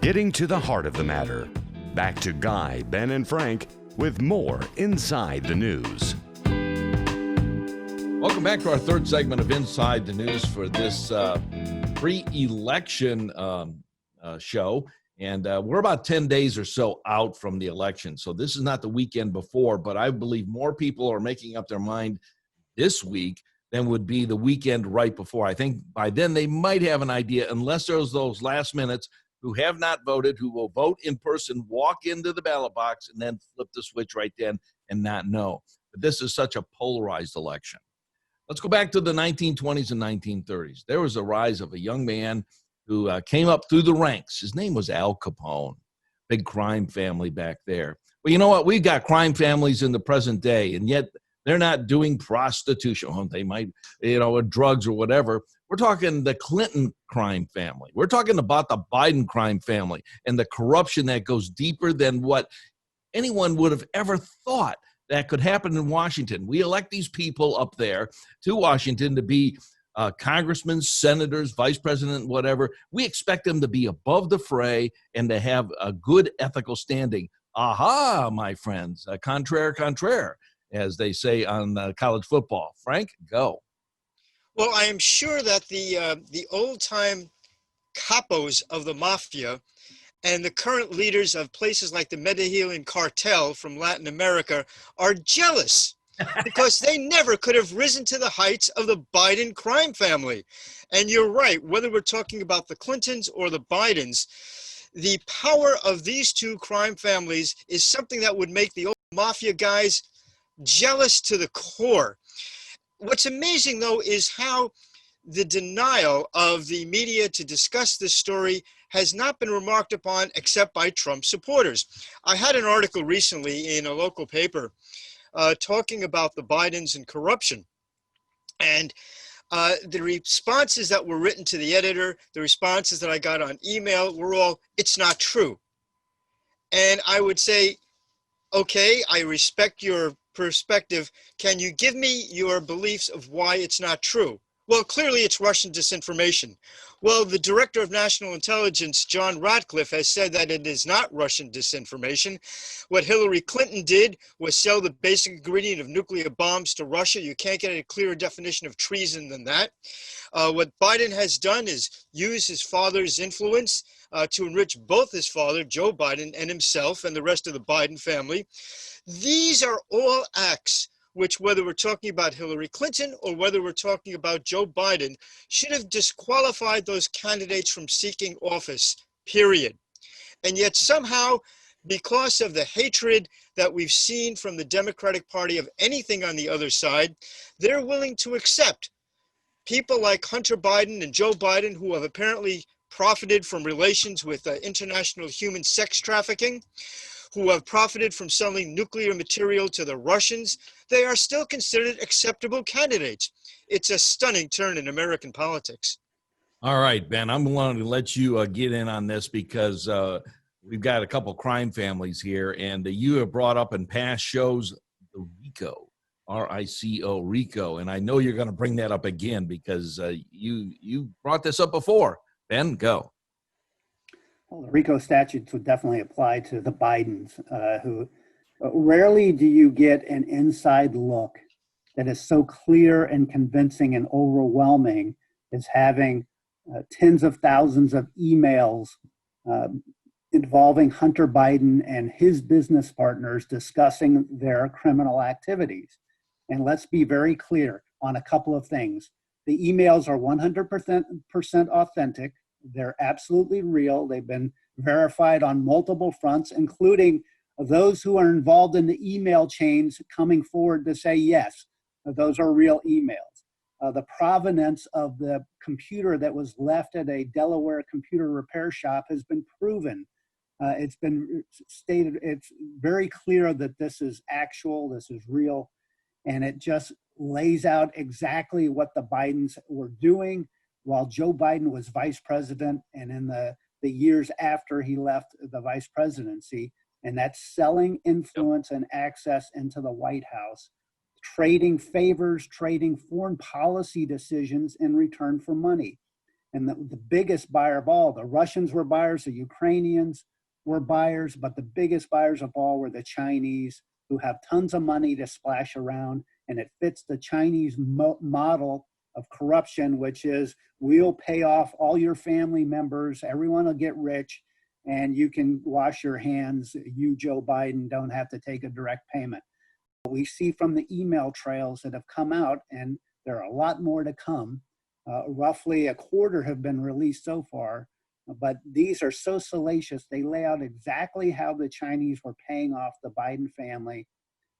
Getting to the heart of the matter. Back to Guy, Ben, and Frank with more Inside the News. Welcome back to our third segment of Inside the News for this pre-election show. And we're about 10 days or so out from the election. So this is not the weekend before, but I believe more people are making up their mind this week than would be the weekend right before. I think by then they might have an idea, unless there's those last minutes who have not voted, who will vote in person, walk into the ballot box, and then flip the switch right then and not know. But this is such a polarized election. Let's go back to the 1920s and 1930s. There was a rise of a young man who came up through the ranks. His name was Al Capone, big crime family back there. Well, you know what? We've got crime families in the present day, and yet they're not doing prostitution. Well, they might, or drugs or whatever. We're talking the Clinton crime family. We're talking about the Biden crime family and the corruption that goes deeper than what anyone would have ever thought that could happen in Washington. We elect these people up there to Washington to be congressmen, senators, vice president, whatever. We expect them to be above the fray and to have a good ethical standing. Aha, my friends, contraire, contraire, as they say on college football. Frank, go. Well, I am sure that the old-time capos of the mafia and the current leaders of places like the Medellin cartel from Latin America are jealous because they never could have risen to the heights of the Biden crime family. And you're right, whether we're talking about the Clintons or the Bidens, the power of these two crime families is something that would make the old mafia guys jealous to the core. What's amazing, though, is how the denial of the media to discuss this story has not been remarked upon except by Trump supporters. I had an article recently in a local paper talking about the Bidens and corruption. And the responses that were written to the editor, the responses that I got on email were all, "It's not true." And I would say, okay, I respect your perspective. Can you give me your beliefs of why it's not true? Well, clearly it's Russian disinformation. Well, the Director of National Intelligence, John Ratcliffe, has said that it is not Russian disinformation. What Hillary Clinton did was sell the basic ingredient of nuclear bombs to Russia. You can't get a clearer definition of treason than that. What Biden has done is use his father's influence to enrich both his father, Joe Biden, and himself and the rest of the Biden family. These are all acts which, whether we're talking about Hillary Clinton or whether we're talking about Joe Biden, should have disqualified those candidates from seeking office, period. And yet somehow, because of the hatred that we've seen from the Democratic Party of anything on the other side, they're willing to accept people like Hunter Biden and Joe Biden, who have apparently profited from relations with international human sex trafficking, who have profited from selling nuclear material to the Russians. They are still considered acceptable candidates. It's a stunning turn in American politics. All right, Ben, I'm going to let you get in on this because we've got a couple crime families here, and you have brought up in past shows the RICO, R-I-C-O, RICO, and I know you're going to bring that up again because you brought this up before. Ben, go. Well, the RICO statutes would definitely apply to the Bidens, who rarely do you get an inside look that is so clear and convincing and overwhelming as having tens of thousands of emails involving Hunter Biden and his business partners discussing their criminal activities. And let's be very clear on a couple of things. The emails are 100% authentic. They're absolutely real. They've been verified on multiple fronts, including those who are involved in the email chains coming forward to say, yes, those are real emails. The provenance of the computer that was left at a Delaware computer repair shop has been proven. It's been stated, it's very clear that this is actual, this is real, and it just lays out exactly what the Bidens were doing while Joe Biden was vice president and in the years after he left the vice presidency, and that's selling influence and access into the White House, trading favors, trading foreign policy decisions in return for money. And the biggest buyer of all, the Russians were buyers, the Ukrainians were buyers, but the biggest buyers of all were the Chinese, who have tons of money to splash around. And it fits the Chinese model of corruption, which is we'll pay off all your family members, everyone will get rich, and you can wash your hands. You, Joe Biden, don't have to take a direct payment. We see from the email trails that have come out, and there are a lot more to come. Roughly a quarter have been released so far, but these are so salacious. They lay out exactly how the Chinese were paying off the Biden family,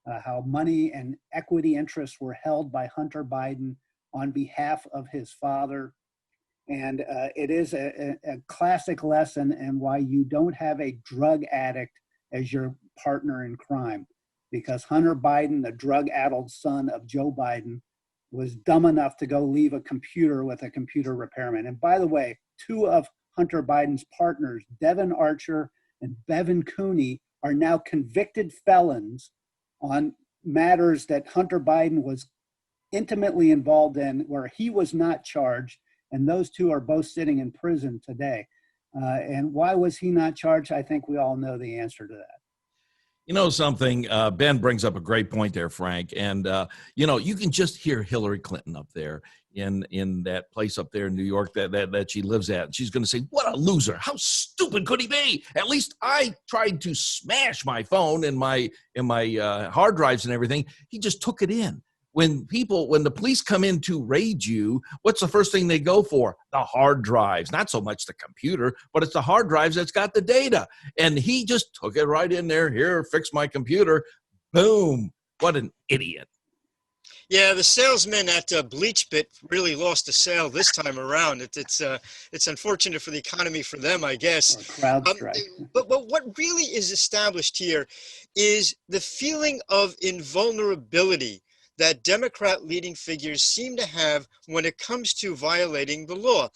how money and equity interests were held by Hunter Biden on behalf of his father. And it is a classic lesson in why you don't have a drug addict as your partner in crime, because Hunter Biden, the drug-addled son of Joe Biden, was dumb enough to go leave a computer with a computer repairman. And by the way, two of Hunter Biden's partners, Devin Archer and Bevan Cooney, are now convicted felons on matters that Hunter Biden was intimately involved in, where he was not charged. And those two are both sitting in prison today. And why was he not charged? I think we all know the answer to that. You know something, Ben brings up a great point there, Frank. And, you can just hear Hillary Clinton up there in that place up there in New York that she lives at. And she's going to say, what a loser. How stupid could he be? At least I tried to smash my phone and my hard drives and everything. He just took it in. When the police come in to raid you, what's the first thing they go for? The hard drives. Not so much the computer, but it's the hard drives that's got the data. And he just took it right in there. Here, fix my computer. Boom. What an idiot. Yeah, the salesman at BleachBit really lost a sale this time around. It's unfortunate for the economy for them, I guess. But what really is established here is the feeling of invulnerability that Democrat leading figures seem to have when it comes to violating the law.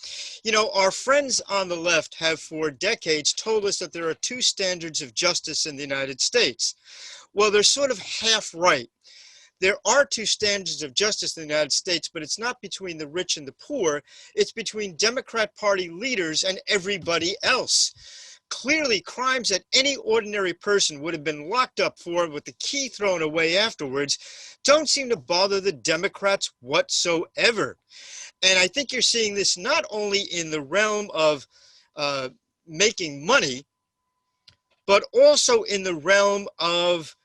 You know, our friends on the left have for decades told us that there are two standards of justice in the United States. Well, they're sort of half right. There are two standards of justice in the United States, but it's not between the rich and the poor. It's between Democrat Party leaders and everybody else. Clearly, crimes that any ordinary person would have been locked up for with the key thrown away afterwards don't seem to bother the Democrats whatsoever. And I think you're seeing this not only in the realm of making money, but also in the realm of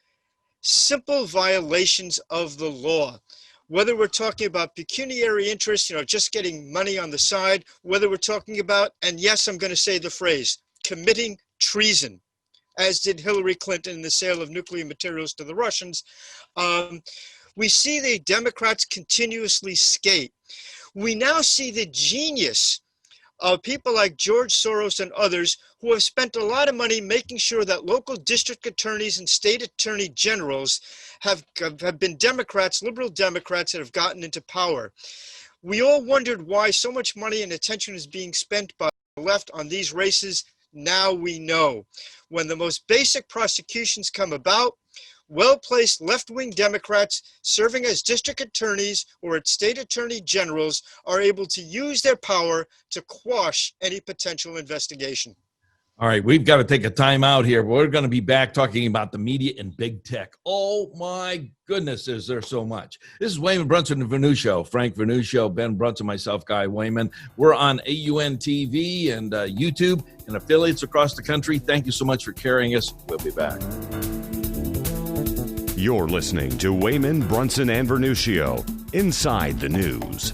simple violations of the law. Whether we're talking about pecuniary interest, just getting money on the side, whether we're talking about, and yes, I'm going to say the phrase, committing treason, as did Hillary Clinton in the sale of nuclear materials to the Russians. We see the Democrats continuously skate. We now see the genius of people like George Soros and others who have spent a lot of money making sure that local district attorneys and state attorney generals have been Democrats, liberal Democrats that have gotten into power. We all wondered why so much money and attention is being spent by the left on these races. Now we know. When the most basic prosecutions come about, well-placed left-wing Democrats serving as district attorneys or at state attorney generals are able to use their power to quash any potential investigation. All right, we've got to take a time out here. We're going to be back talking about the media and big tech. Oh, my goodness, is there so much. This is Wehman, Brunson, and Vernuccio. Frank Vernuccio, Ben Brunson, myself, Guy Wehman. We're on AUN TV and YouTube and affiliates across the country. Thank you so much for carrying us. We'll be back. You're listening to Wehman, Brunson, and Vernuccio, Inside the News.